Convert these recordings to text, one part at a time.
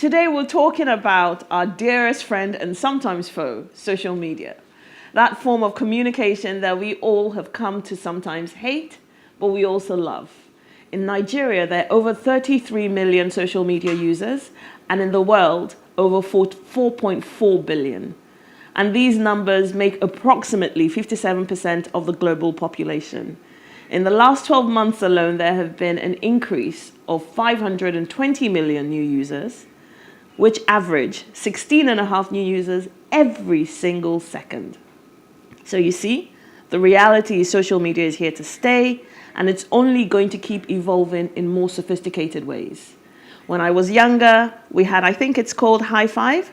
Today we're talking about our dearest friend and sometimes foe, social media. That form of communication that we all have come to sometimes hate, but we also love. In Nigeria, there are over 33 million social media users, and in the world, over 4.4 billion. And these numbers make approximately 57% of the global population. In the last 12 months alone, there have been an increase of 520 million new users, which average 16.5 new users every single second. So you see, the reality is social media is here to stay, and it's only going to keep evolving in more sophisticated ways. When I was younger, we had, I think it's called High Five.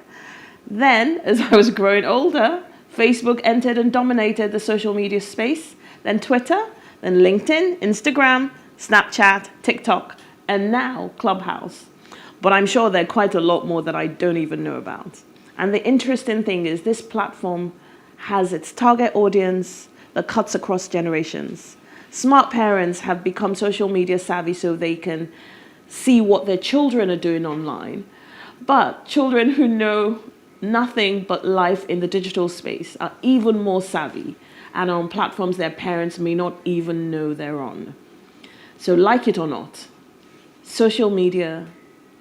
Then, as I was growing older, Facebook entered and dominated the social media space, then Twitter, then LinkedIn, Instagram, Snapchat, TikTok, and now Clubhouse. But I'm sure there are quite a lot more that I don't even know about. And the interesting thing is this platform has its target audience that cuts across generations. Smart parents have become social media savvy so they can see what their children are doing online. But children who know nothing but life in the digital space are even more savvy and on platforms their parents may not even know they're on. So like it or not, social media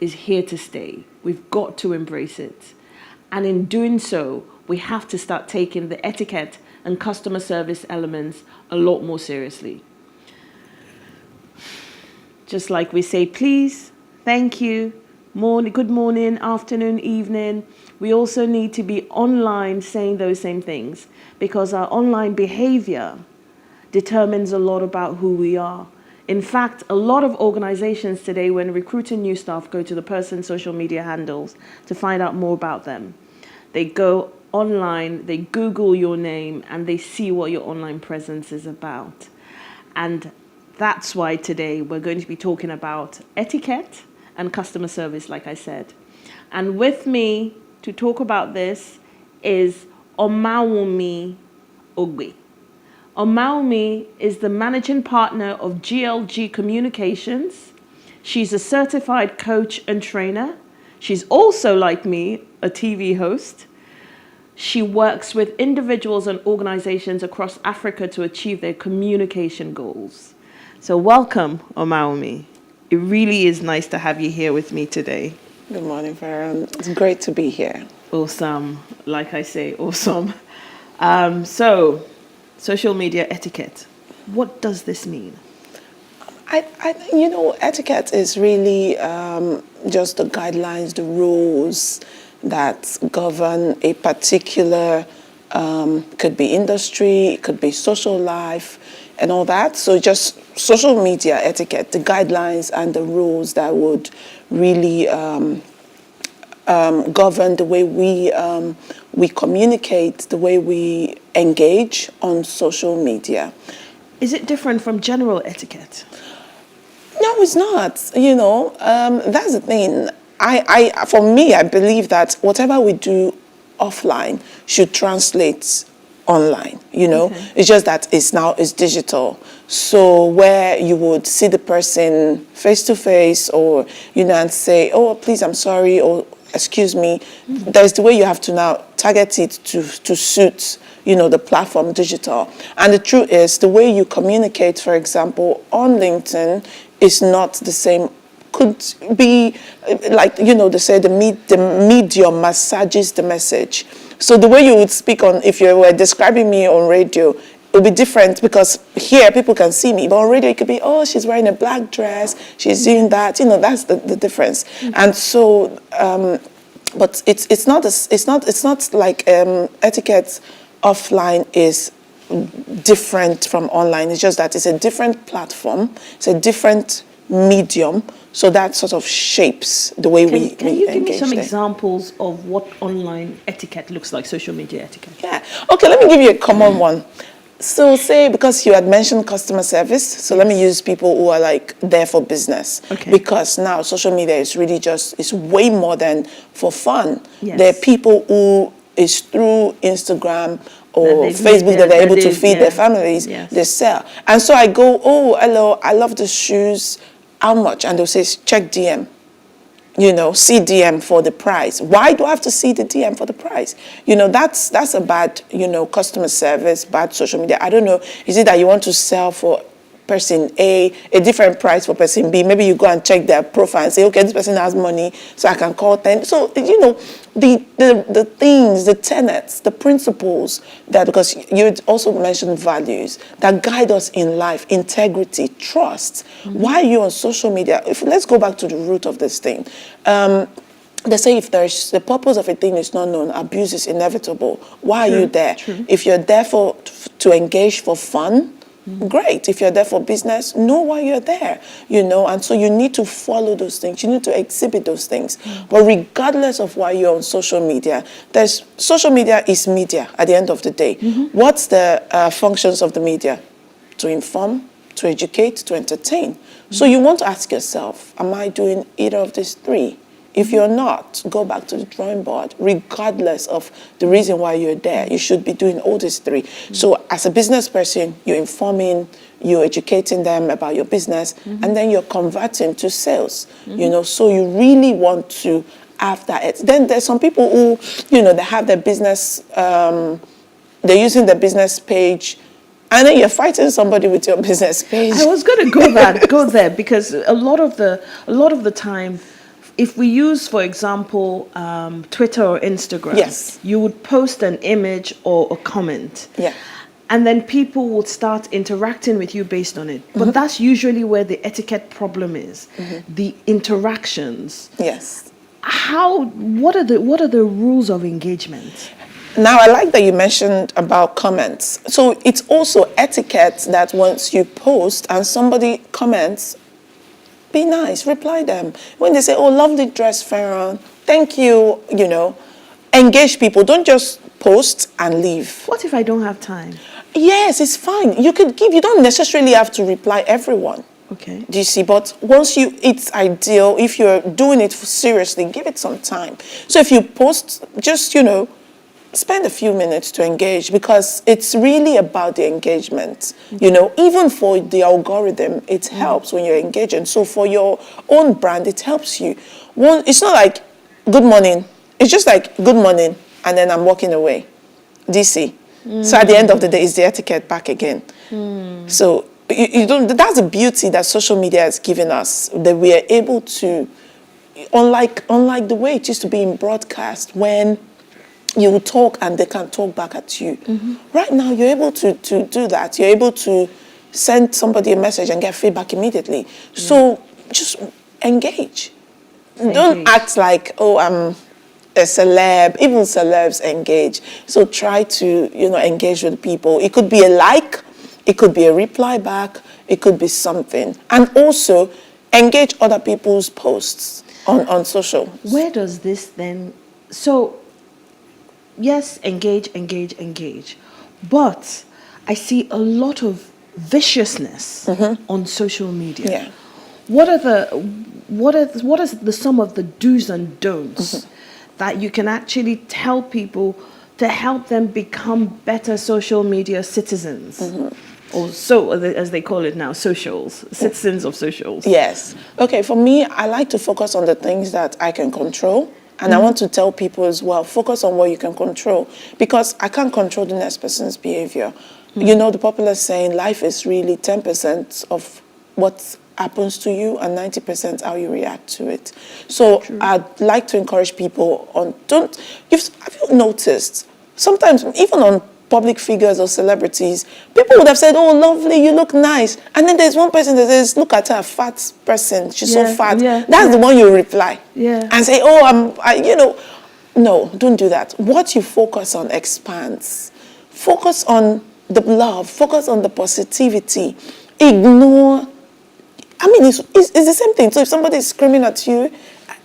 is here to stay. We've got to embrace it. And in doing so, we have to start taking the etiquette and customer service elements a lot more seriously. Just like we say please, thank you, morning, good morning, afternoon, evening, we also need to be online saying those same things because our online behavior determines a lot about who we are. In fact, a lot of organizations today, when recruiting new staff, go to the person's social media handles to find out more about them. They go online, they Google your name, and they see what your online presence is about. And that's why today we're going to be talking about etiquette and customer service, like I said. And with me to talk about this is Omawumi Ogbe. Omawumi is the managing partner of GLG Communications. She's a certified coach and trainer. She's also, like me, a TV host. She works with individuals and organizations across Africa to achieve their communication goals. So welcome, Omawumi. It really is nice to have you here with me today. Good morning, Farron. It's great to be here. Awesome. Like I say, awesome. So, social media etiquette. What does this mean? Etiquette is really just the guidelines, the rules that govern a particular, could be industry, it could be social life, and all that. So just social media etiquette, the guidelines and the rules that would really govern the way we communicate, the way we engage on social media. Is it different from general etiquette? No, it's not. That's the thing. For me, I believe that whatever we do offline should translate online. Okay. It's just that it's digital. So where you would see the person face to face, or and say, "Oh, please, I'm sorry," or "Excuse me," there's the way you have to now target it to suit the platform digital. And the truth is, the way you communicate, for example, on LinkedIn is not the same. Could be like, they say the medium massages the message. So the way you would speak if you were describing me on radio, it would be different because here people can see me, but on radio it could be, "Oh, she's wearing a black dress, she's doing that," that's the difference. Mm-hmm. And so, but it's not like etiquette offline is different from online. It's just that it's a different platform, it's a different medium, so that sort of shapes the way we engage. Can you give me some examples of what online etiquette looks like, social media etiquette? Yeah. Okay, let me give you a common one. So say, because you had mentioned customer service, so let me use people who are like there for business. Okay. Because now social media is really it's way more than for fun. Yes. There are people who is through Instagram or Facebook that they're able to feed their families, they sell. And so I go, "Oh, hello, I love the shoes. How much?" And they'll say, "Check DM." see DM for the price. Why do I have to see the DM for the price? That's a bad, customer service, bad social media. I don't know. Is it that you want to sell for person A a different price for person B? Maybe you go and check their profile and say, okay, this person has money, so I can call 10. So, the things, the tenets, the principles that, because you also mentioned values that guide us in life, integrity, trust. Why are you on social media? Let's go back to the root of this thing. They say if there's the purpose of a thing is not known, abuse is inevitable. Why are you there? True. If you're there to engage for fun, great. If you're there for business, know why you're there, and so you need to follow those things. You need to exhibit those things. But regardless of why you're on social media, social media is media at the end of the day. What's the functions of the media? To inform, to educate, to entertain. So you want to ask yourself, am I doing either of these three? If you're not, go back to the drawing board. Regardless of the reason why you're there, you should be doing all these three. So as a business person, you're informing, you're educating them about your business, and then you're converting to sales. So you really want to have that. Then there's some people who, they have their business, they're using their business page, and then you're fighting somebody with your business page. I was going to go there, because a lot of the time, if we use, for example, Twitter or Instagram, yes, you would post an image or a comment. Yeah. And then people would start interacting with you based on it. But that's usually where the etiquette problem is, the interactions. Yes. What are the rules of engagement? Now, I like that you mentioned about comments. So it's also etiquette that once you post and somebody comments, be nice, reply them. When they say, oh, lovely dress, Farron, thank you, engage people. Don't just post and leave. What if I don't have time? Yes, it's fine. You don't necessarily have to reply everyone. Okay. Do you see? But it's ideal, if you're doing it seriously, give it some time. So if you post, just, spend a few minutes to engage, because it's really about the engagement. Even for the algorithm, it helps when you're engaging. So for your own brand, it helps you. It's not like good morning. It's just like good morning, and then I'm walking away. DC. So at the end of the day, it's the etiquette back again. So you don't. That's the beauty that social media has given us, that we are able to, unlike the way it used to be in broadcast, when you will talk and they can talk back at you. Right now, you're able to do that. You're able to send somebody a message and get feedback immediately. So just engage. Don't act like, oh, I'm a celeb. Even celebs engage. So try to, engage with people. It could be a like. It could be a reply back. It could be something. And also, engage other people's posts on social. Where does this then... So... Yes, engage. But I see a lot of viciousness on social media. Yeah. What is the sum of the do's and don'ts that you can actually tell people to help them become better social media citizens? Or so, as they call it now, citizens of socials. Yes. Okay, for me, I like to focus on the things that I can control. And I want to tell people as well, focus on what you can control. Because I can't control the next person's behavior. The popular saying, life is really 10% of what happens to you and 90% how you react to it. So I'd like to encourage people have you noticed, sometimes even on public figures or celebrities, people would have said, oh, lovely, you look nice. And then there's one person that says, look at her, fat person, she's so fat. That's the one you reply. And say, oh, no, don't do that. What you focus on expands. Focus on the love, focus on the positivity. Ignore, it's the same thing. So if somebody is screaming at you,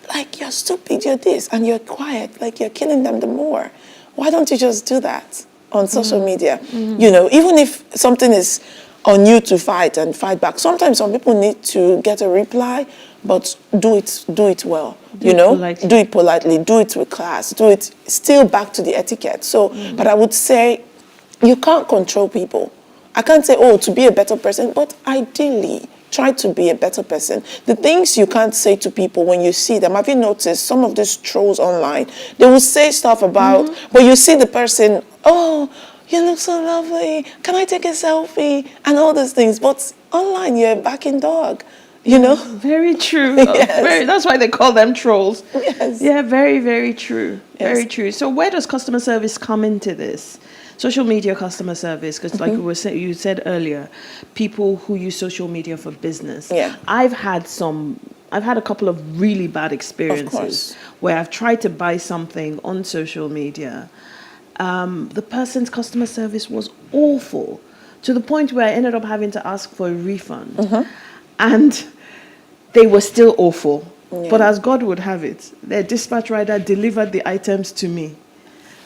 like, you're stupid, you're this, and you're quiet, like you're killing them the more. Why don't you just do that on social media? Even if something is on you to fight back. Sometimes some people need to get a reply, but do it well. Do it politely, do it with class, do it still back to the etiquette. So, but I would say you can't control people. I can't say, oh, to be a better person, but ideally, Try to be a better person. The things you can't say to people when you see them. Have you noticed some of these trolls online? They will say stuff about, but you see the person, oh, you look so lovely. Can I take a selfie? And all those things. But online, you're a backing dog. You know? Very true. Yes. That's why they call them trolls. Yes. Yeah, very, very true. Yes. Very true. So where does customer service come into this? Social media customer service, because like you said earlier, people who use social media for business. Yeah. I've had a couple of really bad experiences where I've tried to buy something on social media. The person's customer service was awful, to the point where I ended up having to ask for a refund. And they were still awful. Yeah. But as God would have it, their dispatch rider delivered the items to me.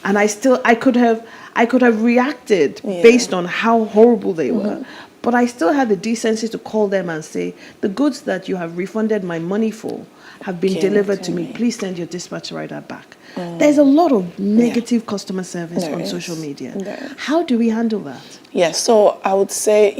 And I could have reacted based on how horrible they were. But I still had the decency to call them and say, the goods that you have refunded my money for have been delivered to me. Please send your dispatch rider back. There's a lot of negative customer service on social media. How do we handle that? Yes, so I would say,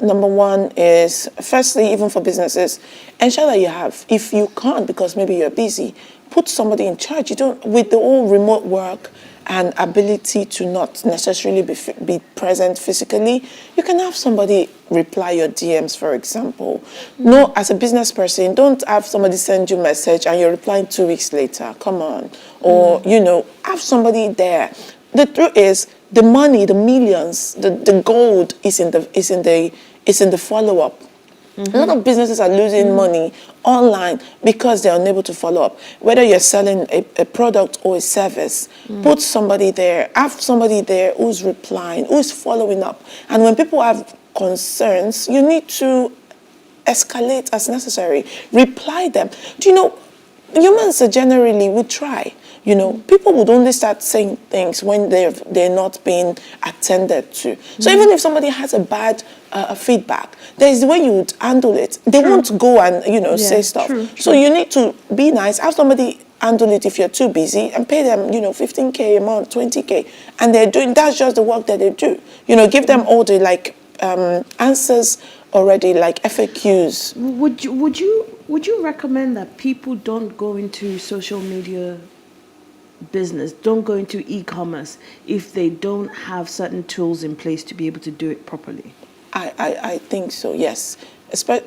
number one is, firstly, even for businesses, ensure that you have, if you can't because maybe you're busy, put somebody in charge. With the whole remote work and ability to not necessarily be present physically, you can have somebody reply your DMs, for example. No, as a business person, don't have somebody send you a message and you're replying 2 weeks later. Come on. Or, have somebody there. The truth is, the money, the millions, the gold is in the follow-up. A lot of businesses are losing money online because they're unable to follow up. Whether you're selling a product or a service, put somebody there, have somebody there who's replying, who's following up. And when people have concerns, you need to escalate as necessary. Reply them. Do you know, humans generally would try. People would only start saying things when they're not being attended to. So even if somebody has a bad feedback, there's the way you would handle it. They won't go and say stuff. True. So you need to be nice. Have somebody handle it if you're too busy, and pay them 15K a month, 20K, and that's just the work that they do. Give them all the answers already, like FAQs. Would you recommend that people don't go into social media business, don't go into e-commerce if they don't have certain tools in place to be able to do it properly? I think so, yes.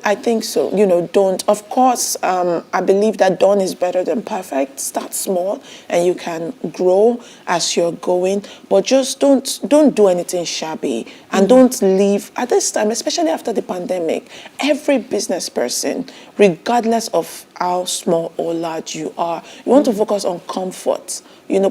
I think so. Don't. Of course, I believe that done is better than perfect. Start small and you can grow as you're going. But just don't do anything shabby. And don't leave, at this time, especially after the pandemic, every business person, regardless of how small or large you are, you want to focus on comfort.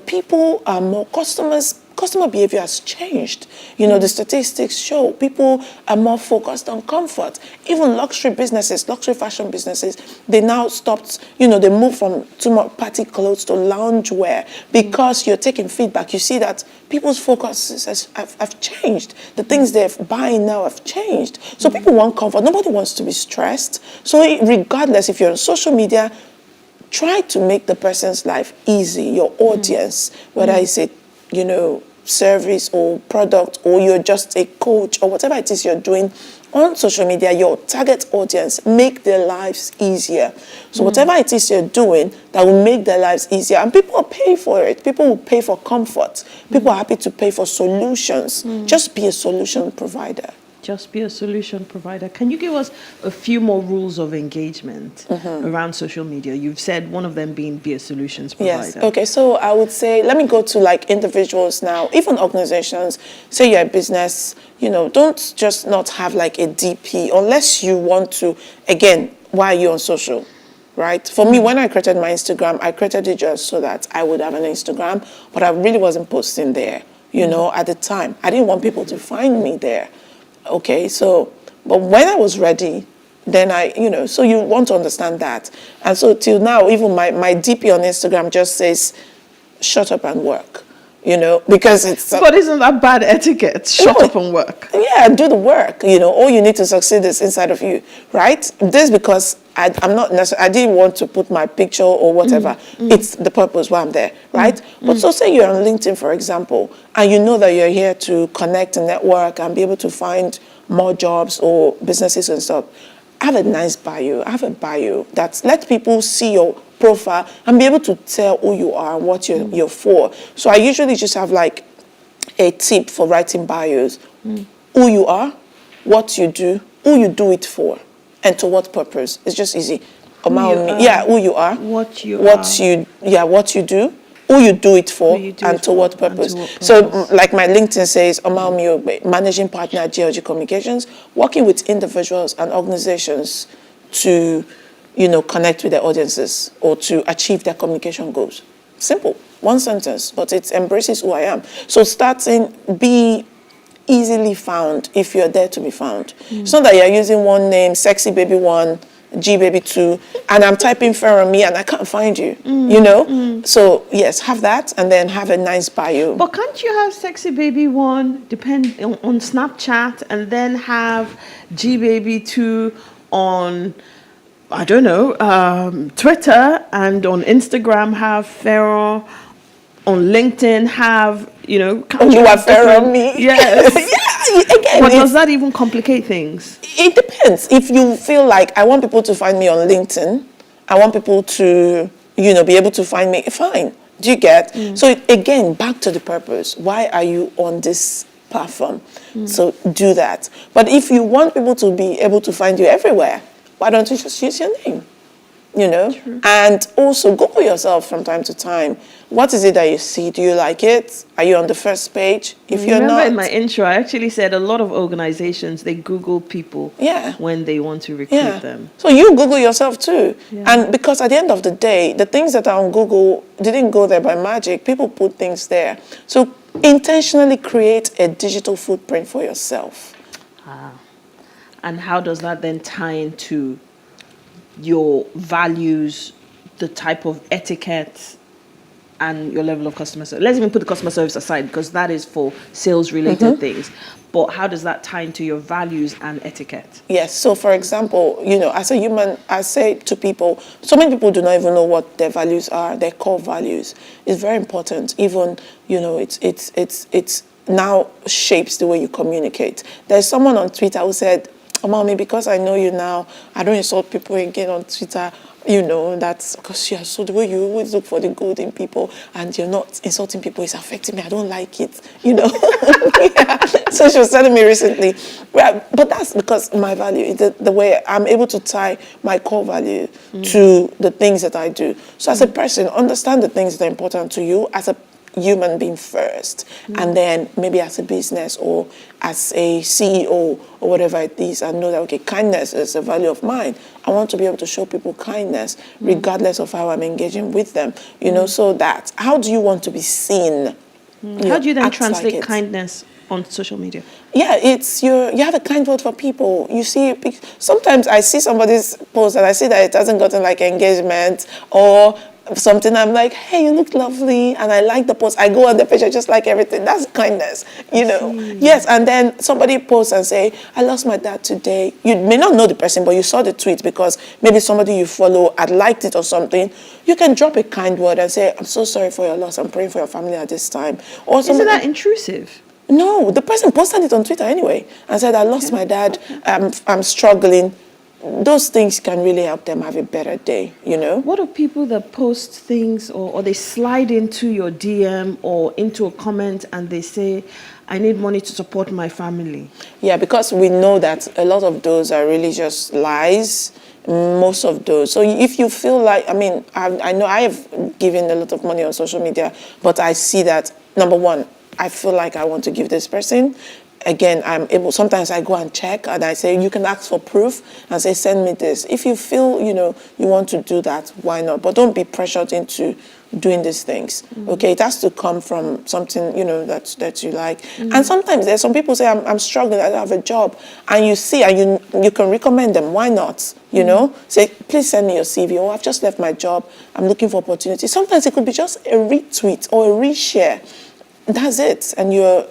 People are more customer behavior has changed. The statistics show people are more focused on comfort. Even luxury fashion businesses, they now stopped, they moved from too much party clothes to loungewear because you're taking feedback. You see that people's focuses have changed. The things they're buying now have changed. So people want comfort. Nobody wants to be stressed. So regardless, if you're on social media, try to make the person's life easy, your audience, whether it's a service or product, or you're just a coach, or whatever it is you're doing on social media, your target audience, make their lives easier. So whatever it is you're doing that will make their lives easier, and people will pay for it. People will pay for comfort. People are happy to pay for solutions. Just be a solution provider. Just be a solution provider. Can you give us a few more rules of engagement around social media? You've said one of them being be a solutions provider. Yes. Okay. So I would say, let me go to individuals now, even organizations. Say you're a business, don't just not have a DP unless you want to. Again, why are you on social? Right? For me, when I created my Instagram, I created it just so that I would have an Instagram, but I really wasn't posting there, at the time. I didn't want people to find me there. Okay, but when I was ready, then so you want to understand that. And so till now, even my DP on Instagram just says, shut up and work, because it's... But isn't that bad etiquette? Shut up and work. Yeah, do the work, all you need to succeed is inside of you, right? This because I'm not necessarily, I didn't want to put my picture or whatever. It's the purpose why I'm there, right? But so say you're on LinkedIn, for example, and you know that you're here to connect and network and be able to find more jobs or businesses and stuff. have a nice bio. Have a bio that let people see your profile and be able to tell who you are and what you're for. So I usually just have like a tip for writing bios. Who you are, what you do, who you do it for, and to what purpose. It's just easy. Who you are, what you do, who you do it for, and to what purpose. So, like my LinkedIn says, Omawumi Ogbe, Managing Partner at GLG Communications, working with individuals and organizations to, connect with their audiences or to achieve their communication goals. Simple, one sentence, but it embraces who I am. So starting, be easily found if you're there to be found. It's not that you're using one name, Sexy Baby 1, G Baby 2, and I'm typing Me and I can't find you, So, yes, have that and then have a nice bio. But can't you have Sexy Baby 1 depend on Snapchat and then have G Baby 2 on, I don't know, Twitter, and on Instagram have Pharaoh, on LinkedIn have, you are Pharaoh me. Yes. Again, but does that even complicate things? It depends. If you feel like I want people to find me on LinkedIn, I want people to, be able to find me, fine. Do you get? So again, back to the purpose. Why are you on this platform? So do that. But if you want people to be able to find you everywhere, why don't you just use your name? True. And also Google yourself from time to time. What is it that you see? Do you like it? Are you on the first page? If you're not... Remember in my intro, I actually said a lot of organizations, they Google people when they want to recruit them. So you Google yourself too. Yeah. And because at the end of the day, the things that are on Google didn't go there by magic. People put things there. So intentionally create a digital footprint for yourself. And how does that then tie into your values, the type of etiquette, and your level of customer service? Let's even put the customer service aside because that is for sales-related things. But how does that tie into your values and etiquette? Yes. So, for example, as a human, I say to people, so many people do not even know what their values are, their core values. It's very important. Even, it's now shapes the way you communicate. There's someone on Twitter who said, Mommy, because I know you now, I don't insult people again on Twitter. That's because so the way you always look for the good in people and you're not insulting people is affecting me. I don't like it, So she was telling me recently, but that's because my value is the way I'm able to tie my core value to the things that I do. So as a person, understand the things that are important to you as a human being first, and then maybe as a business or as a CEO or whatever it is, I know that, okay, kindness is a value of mine. I want to be able to show people kindness regardless of how I'm engaging with them, so that, how do you want to be seen? How do you then translate kindness on social media? Yeah, it's you have a kind word for people. You see, sometimes I see somebody's post and I see that it hasn't gotten like engagement or something, I'm like, hey, you look lovely, and I like the post. I go on the page, I just like everything. That's kindness, Yes, and then somebody posts and say, I lost my dad today. You may not know the person, but you saw the tweet because maybe somebody you follow had liked it or something. You can drop a kind word and say, I'm so sorry for your loss. I'm praying for your family at this time. Or isn't that intrusive? No, the person posted it on Twitter anyway and said, I lost my dad. I'm struggling. Those things can really help them have a better day, What are people that post things or they slide into your DM or into a comment and they say, I need money to support my family? Yeah, because we know that a lot of those are really just lies, most of those. So if you feel like, I know I have given a lot of money on social media, but I see that, number one, I feel like I want to give this person. Again, sometimes I go and check and I say, you can ask for proof and say, send me this. If you feel, you want to do that, why not? But don't be pressured into doing these things. Okay, it has to come from something, that you like. And sometimes there's some people say, I'm struggling, I don't have a job. And you see, and you can recommend them. Why not? Say, please send me your CV. Or I've just left my job. I'm looking for opportunity. Sometimes it could be just a retweet or a reshare. That's it. And you're,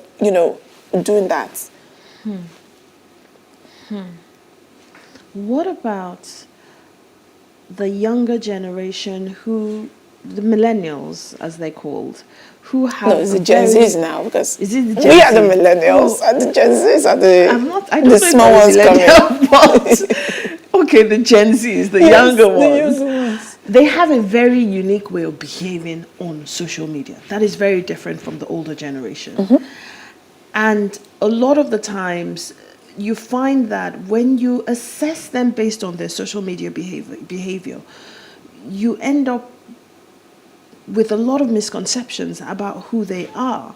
doing that. What about the younger generation the millennials, as they're called, who have... No, it's the Gen Zs now, because is it the Gen we are the millennials, and the Gen Zs are the small ones coming. But, okay, the Gen Zs, the younger ones, they have a very unique way of behaving on social media that is very different from the older generation. And a lot of the times, you find that when you assess them based on their social media behavior, you end up with a lot of misconceptions about who they are.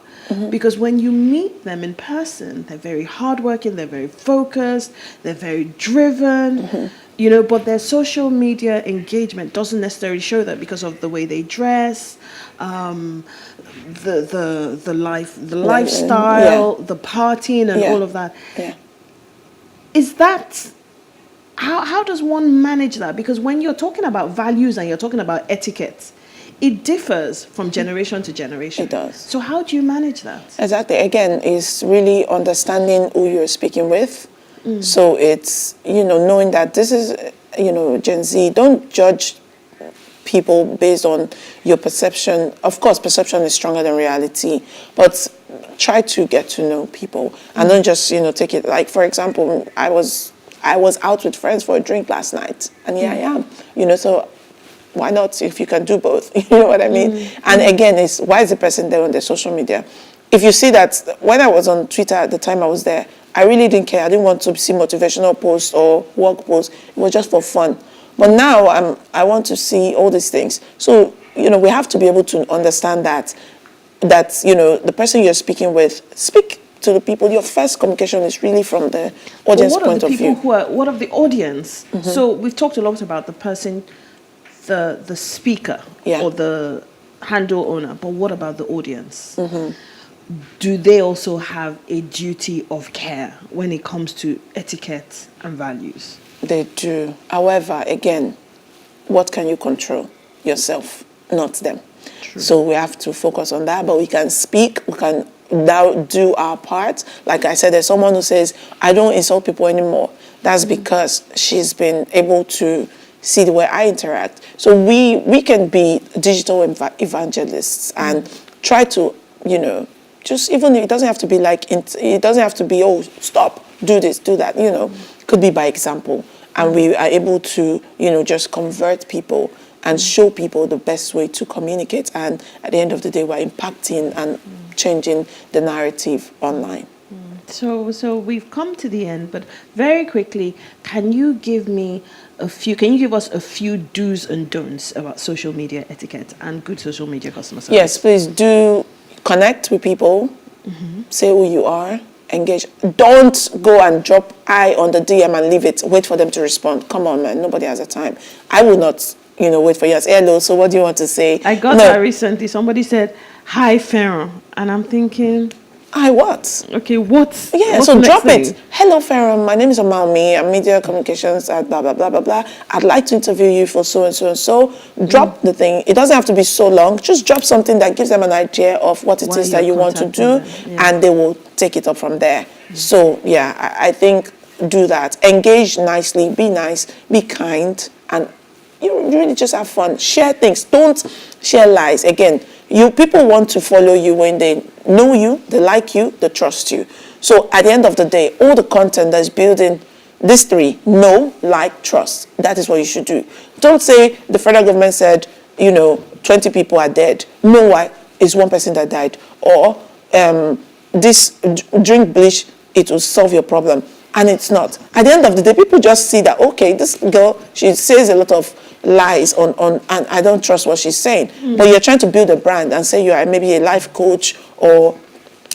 Because when you meet them in person, they're very hardworking, they're very focused, they're very driven, you know, but their social media engagement doesn't necessarily show that because of the way they dress, the lifestyle, the partying and all of that. Is that, how does one manage that? Because when you're talking about values and you're talking about etiquette, it differs from generation to generation. It does. So how do you manage that? Exactly. Again, it's really understanding who you're speaking with. So it's, you know, knowing that this is, you know, Gen Z. Don't judge people based on your perception. Of course, perception is stronger than reality, but try to get to know people and don't just, you know, take it. Like, for example, I was out with friends for a drink last night, and here I am, you know, so why not if you can do both? You know what I mean? And again, it's why is the person there on their social media? If you see that, when I was on Twitter at the time I was there, I really didn't care. I didn't want to see motivational posts or work posts. It was just for fun. But now I want to see all these things. So, you know, we have to be able to understand that, you know, the person you're speaking with, speak to the people. Your first communication is really from the audience point of view. What of the audience? So we've talked a lot about the person, the speaker or the handle owner, but what about the audience? Do they also have a duty of care when it comes to etiquette and values? They do. However, again, what can you control? Yourself, not them. True. So we have to focus on that, but we can speak, we can now do our part. Like I said, there's someone who says, I don't insult people anymore. That's because she's been able to see the way I interact. So we can be digital evangelists and try to, you know, just even if it doesn't have to be like, it doesn't have to be, oh, stop, do this, do that, you know. It could be by example. And we are able to, you know, just convert people and show people the best way to communicate. And at the end of the day, we're impacting and changing the narrative online. So we've come to the end, but very quickly, can you give us a few do's and don'ts about social media etiquette and good social media customer service? Yes, please do connect with people, say who you are, engage. Don't go and drop I on the DM and leave it, wait for them to respond. Come on, man, nobody has the time. I will not, you know, wait for you. Say, hello, so what do you want to say? I got that recently. Somebody said, hi, Farron. And I'm thinking, hi, what? Okay, what? Yeah, what's so drop it. Hello, Farron. My name is Omawumi. I'm media communications at blah, blah, blah, blah, blah. I'd like to interview you for so and so and so. Drop the thing. It doesn't have to be so long. Just drop something that gives them an idea of what it is that you want to do, and they will take it up from there. So, yeah, I think do that. Engage nicely. Be nice. Be kind. And you really just have fun. Share things. Don't share lies. Again, people want to follow you when they know you, they like you, they trust you. So at the end of the day, all the content that's building these three, know, like, trust, that is what you should do. Don't say the federal government said, you know, 20 people are dead. No, why? It's one person that died. Or this drink bleach, it will solve your problem. And it's not. At the end of the day, people just see that, okay, this girl, she says a lot of lies on and I don't trust what she's saying. But you're trying to build a brand and say you are maybe a life coach or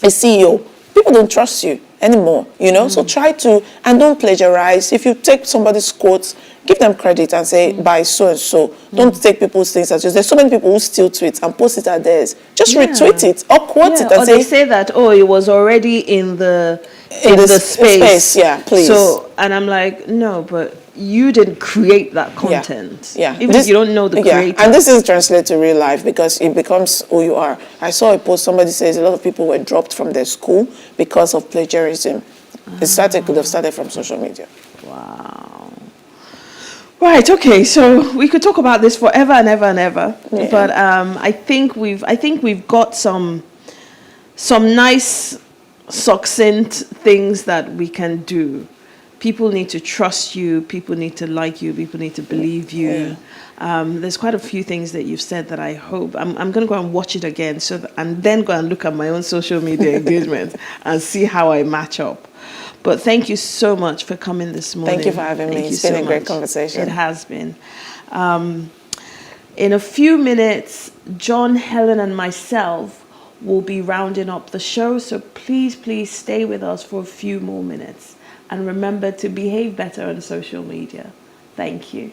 a CEO. People don't trust you anymore, you know? So try to, and don't plagiarize. If you take somebody's quotes, give them credit and say, by so and so. Don't take people's things as just, there's so many people who steal tweets and post it as theirs. Just retweet it or quote it and or say. They say that, oh, it was already in the space. Yeah, please. So, and I'm like, no, but you didn't create that content. Yeah. Even if you don't know the creator. And this is translated to real life because it becomes who you are. I saw a post, somebody says a lot of people were dropped from their school because of plagiarism. It could have started from social media. Wow. Right, okay, so we could talk about this forever and ever and ever. Yeah. But I think we've got some nice succinct things that we can do People need to trust you. People need to like you. People need to believe you. There's quite a few things that you've said that I hope I'm going to go and watch it again, and then go and look at my own social media engagement and see how I match up. But thank you so much for coming this morning. Thank you for having me. It's been a great conversation. It has been. In a few minutes, John, Helen, and myself will be rounding up the show. So please stay with us for a few more minutes. And remember to behave better on social media. Thank you.